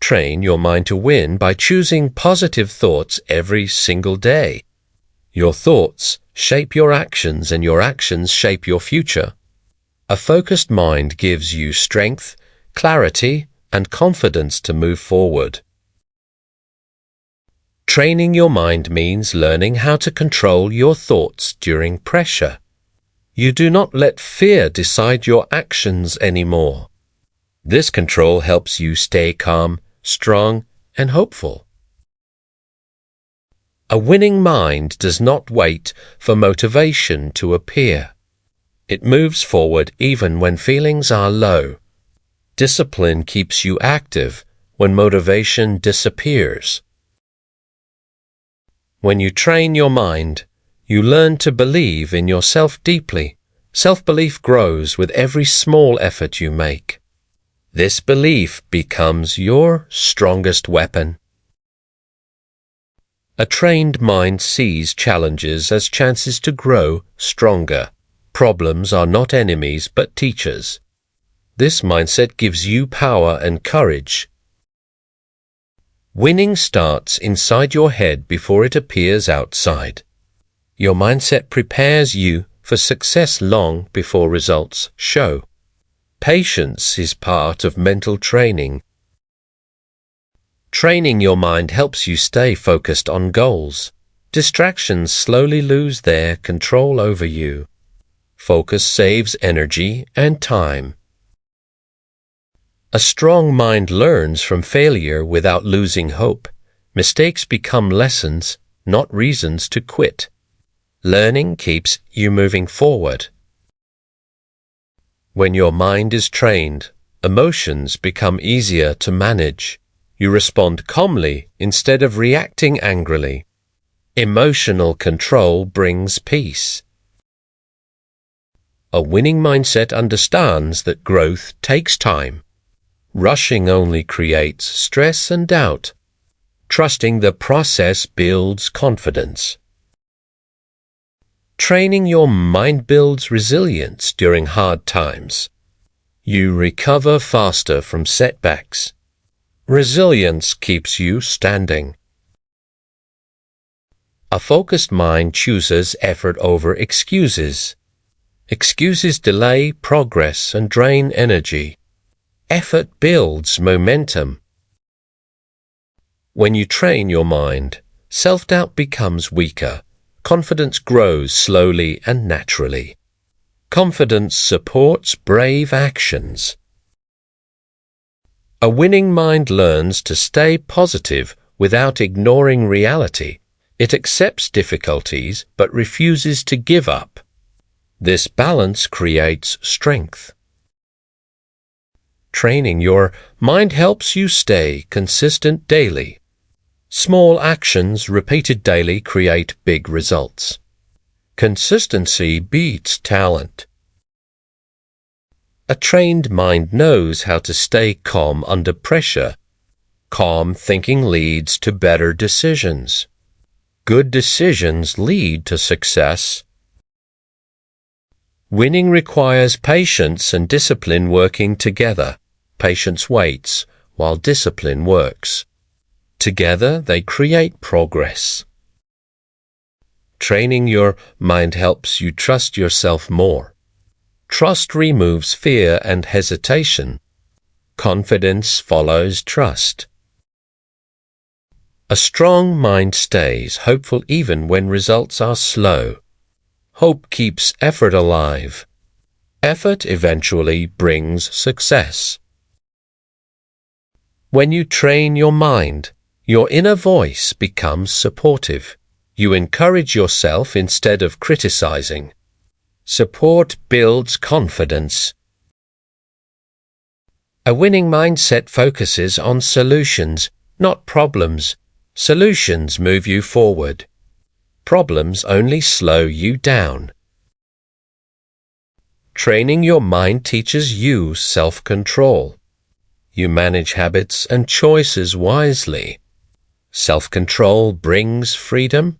Train your mind to win by choosing positive thoughts every single day. Your thoughts shape your actions, and your actions shape your future. A focused mind gives you strength, clarity, and confidence to move forward. Training your mind means learning how to control your thoughts during pressure. You do not let fear decide your actions anymore. This control helps you stay calm, strong, and hopeful. A winning mind does not wait for motivation to appear. It moves forward even when feelings are low. Discipline keeps you active when motivation disappears. When you train your mind, you learn to believe in yourself deeply. Self-belief grows with every small effort you make. This belief becomes your strongest weapon. A trained mind sees challenges as chances to grow stronger. Problems are not enemies but teachers. This mindset gives you power and courage. Winning starts inside your head before it appears outside. Your mindset prepares you for success long before results show. Patience is part of mental training. Training your mind helps you stay focused on goals. Distractions slowly lose their control over you. Focus saves energy and time. A strong mind learns from failure without losing hope. Mistakes become lessons, not reasons to quit. Learning keeps you moving forward. When your mind is trained, emotions become easier to manage. You respond calmly instead of reacting angrily. Emotional control brings peace. A winning mindset understands that growth takes time. Rushing only creates stress and doubt. Trusting the process builds confidence. Training your mind builds resilience during hard times. You recover faster from setbacks. Resilience keeps you standing. A focused mind chooses effort over excuses. Excuses delay progress and drain energy. Effort builds momentum. When you train your mind, self-doubt becomes weaker. Confidence grows slowly and naturally. Confidence supports brave actions. A winning mind learns to stay positive without ignoring reality. It accepts difficulties but refuses to give up. This balance creates strength. Training your mind helps you stay consistent daily. Small actions repeated daily create big results. Consistency beats talent. A trained mind knows how to stay calm under pressure. Calm thinking leads to better decisions. Good decisions lead to success. Winning requires patience and discipline working together. Patience waits while discipline works. Together they create progress. Training your mind helps you trust yourself more. Trust removes fear and hesitation. Confidence follows trust. A strong mind stays hopeful even when results are slow. Hope keeps effort alive. Effort eventually brings success. When you train your mind, your inner voice becomes supportive. You encourage yourself instead of criticizing. Support builds confidence. A winning mindset focuses on solutions, not problems. Solutions move you forward. Problems only slow you down. Training your mind teaches you self-control. You manage habits and choices wisely. Self-control brings freedom.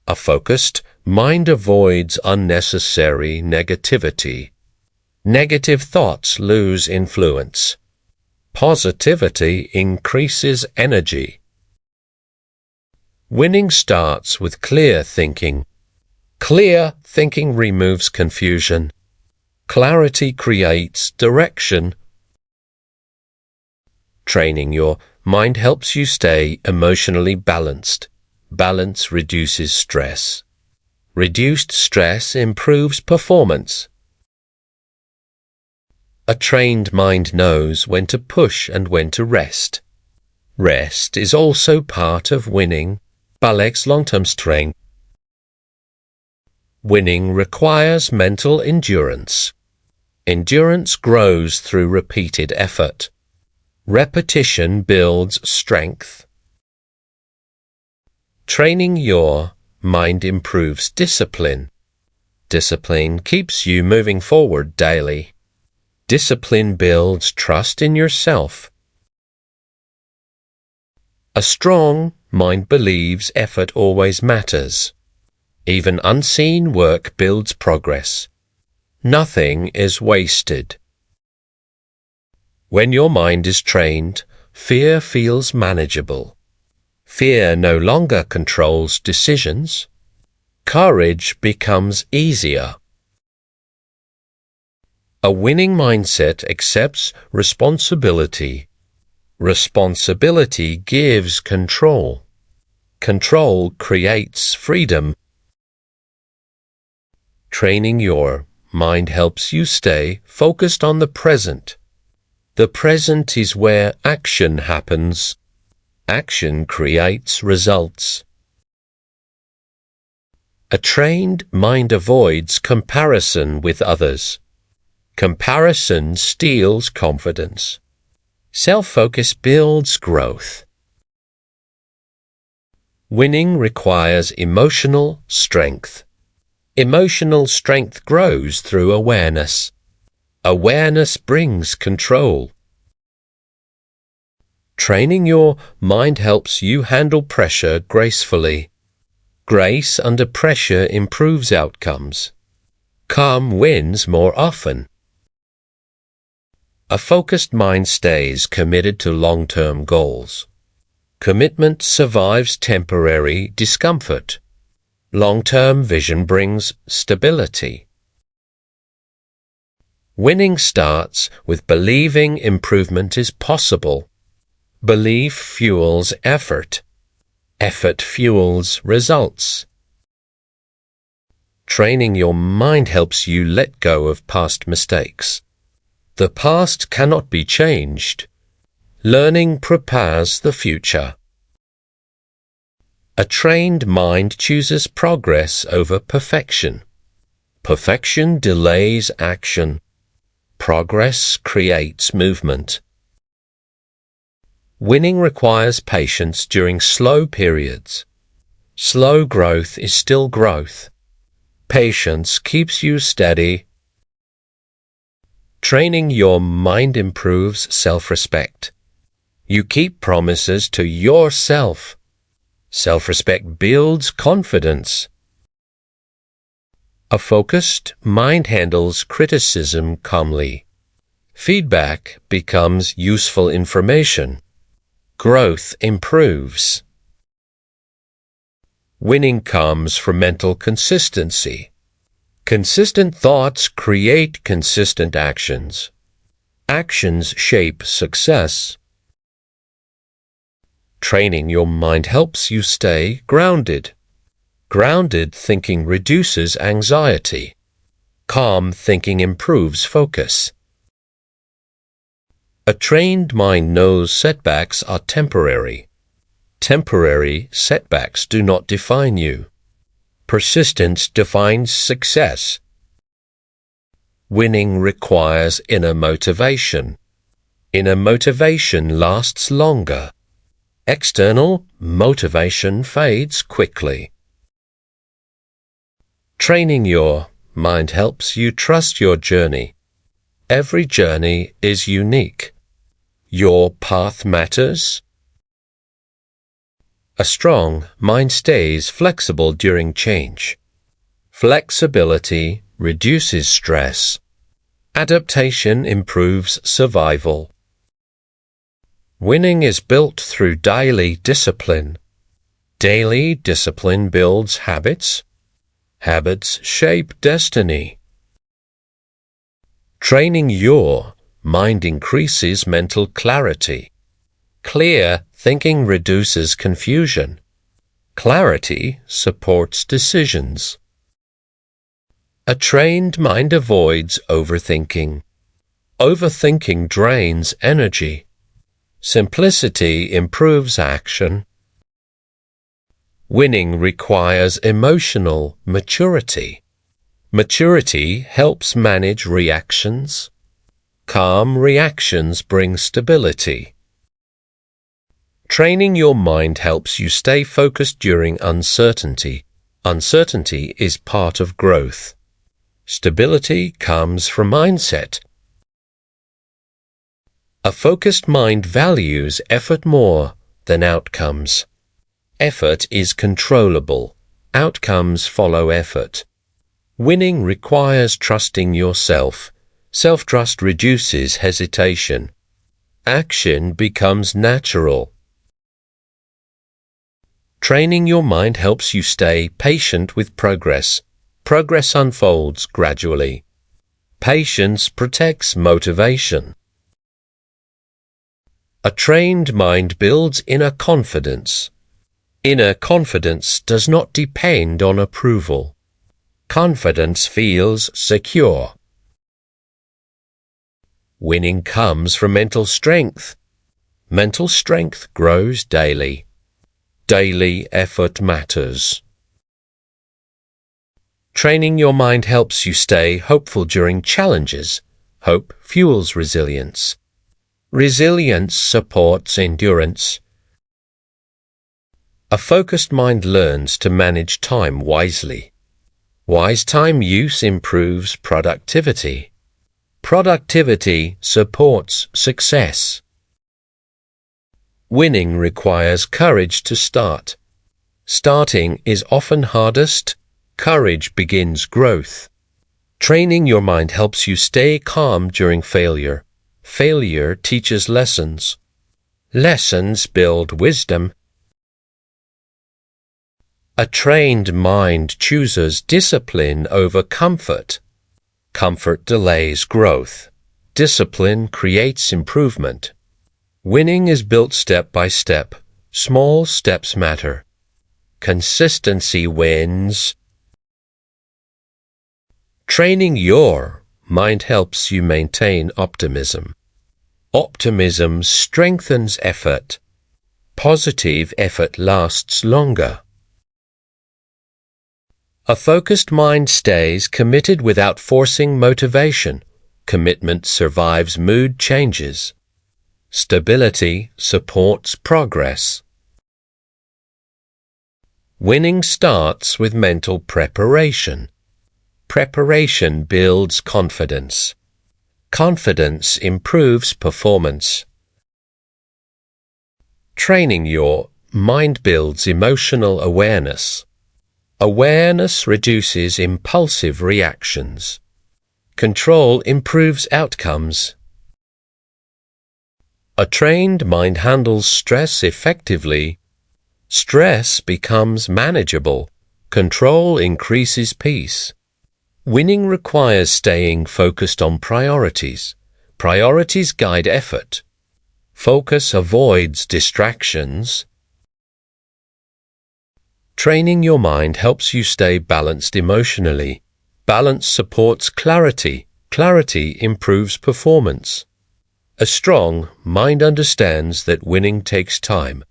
A focused mind avoids unnecessary negativity. Negative thoughts lose influence. Positivity increases energy. Winning starts with clear thinking. Clear thinking removes confusion. Clarity creates direction. Training your mind helps you stay emotionally balanced. Balance reduces stress. Reduced stress improves performance. A trained mind knows when to push and when to rest. Rest is also part of winning. Balek's long-term strength. Winning requires mental endurance. Endurance grows through repeated effort. Repetition builds strength. Training your mind improves discipline. Discipline keeps you moving forward daily. Discipline builds trust in yourself. A strong mind believes effort always matters. Even unseen work builds progress. Nothing is wasted. When your mind is trained, fear feels manageable. Fear no longer controls decisions. Courage becomes easier. A winning mindset accepts responsibility. Responsibility gives control. Control creates freedom. Training your mind helps you stay focused on the present. The present is where action happens. Action creates results. A trained mind avoids comparison with others. Comparison steals confidence. Self-focus builds growth. Winning requires emotional strength. Emotional strength grows through awareness. Awareness brings control. Training your mind helps you handle pressure gracefully. Grace under pressure improves outcomes. Calm wins more often. A focused mind stays committed to long-term goals. Commitment survives temporary discomfort. Long-term vision brings stability. Winning starts with believing improvement is possible. Belief fuels effort. Effort fuels results. Training your mind helps you let go of past mistakes. The past cannot be changed. Learning prepares the future. A trained mind chooses progress over perfection. Perfection delays action. Progress creates movement. Winning requires patience during slow periods. Slow growth is still growth. Patience keeps you steady. Training your mind improves self-respect. You keep promises to yourself. Self-respect builds confidence. A focused mind handles criticism calmly. Feedback becomes useful information. Growth improves. Winning comes from mental consistency. Consistent thoughts create consistent actions. Actions shape success. Training your mind helps you stay grounded. Grounded thinking reduces anxiety. Calm thinking improves focus. A trained mind knows setbacks are temporary. Temporary setbacks do not define you. Persistence defines success. Winning requires inner motivation. Inner motivation lasts longer. External motivation fades quickly. Training your mind helps you trust your journey. Every journey is unique. Your path matters. A strong mind stays flexible during change. Flexibility reduces stress. Adaptation improves survival. Winning is built through daily discipline. Daily discipline builds habits. Habits shape destiny. Training your mind increases mental clarity. Clear thinking reduces confusion. Clarity supports decisions. A trained mind avoids overthinking. Overthinking drains energy. Simplicity improves action. Winning requires emotional maturity. Maturity helps manage reactions. Calm reactions bring stability. Training your mind helps you stay focused during uncertainty. Uncertainty is part of growth. Stability comes from mindset. A focused mind values effort more than outcomes. Effort is controllable. Outcomes follow effort. Winning requires trusting yourself. Self-trust reduces hesitation. Action becomes natural. Training your mind helps you stay patient with progress. Progress unfolds gradually. Patience protects motivation. A trained mind builds inner confidence. Inner confidence does not depend on approval. Confidence feels secure. Winning comes from mental strength. Mental strength grows daily. Daily effort matters. Training your mind helps you stay hopeful during challenges. Hope fuels resilience. Resilience supports endurance. A focused mind learns to manage time wisely. Wise time use improves productivity. Productivity supports success. Winning requires courage to start. Starting is often hardest. Courage begins growth. Training your mind helps you stay calm during failure. Failure teaches lessons. Lessons build wisdom. A trained mind chooses discipline over comfort. Comfort delays growth. Discipline creates improvement. Winning is built step by step. Small steps matter. Consistency wins. Training your mind helps you maintain optimism. Optimism strengthens effort. Positive effort lasts longer. A focused mind stays committed without forcing motivation. Commitment survives mood changes. Stability supports progress. Winning starts with mental preparation. Preparation builds confidence. Confidence improves performance. Training your mind builds emotional awareness. Awareness reduces impulsive reactions. Control improves outcomes. A trained mind handles stress effectively. Stress becomes manageable. Control increases peace. Winning requires staying focused on priorities. Priorities guide effort. Focus avoids distractions. Training your mind helps you stay balanced emotionally. Balance supports clarity. Clarity improves performance. A strong mind understands that winning takes time.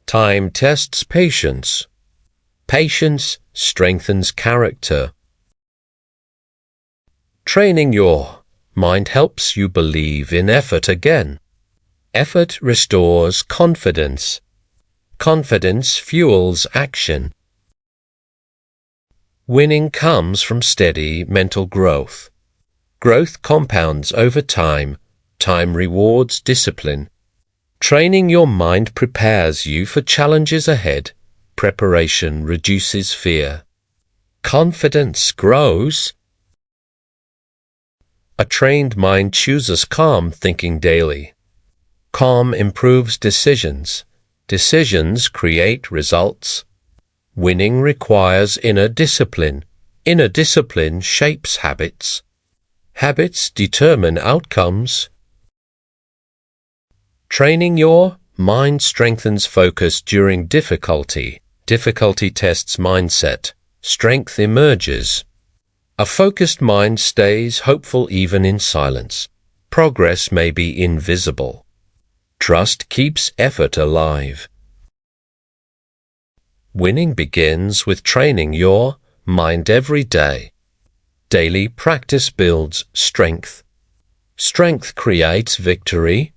Time tests patience. Patience strengthens character. Training your mind helps you believe in effort again. Effort restores confidence. Confidence fuels action. Winning comes from steady mental growth. Growth compounds over time. Time rewards discipline. Training your mind prepares you for challenges ahead. Preparation reduces fear. Confidence grows. A trained mind chooses calm thinking daily. Calm improves decisions. Decisions create results. Winning requires inner discipline. Inner discipline shapes habits. Habits determine outcomes. Training your mind strengthens focus during difficulty. Difficulty tests mindset. Strength emerges. A focused mind stays hopeful even in silence. Progress may be invisible. Trust keeps effort alive. Winning begins with training your mind every day. Daily practice builds strength. Strength creates victory.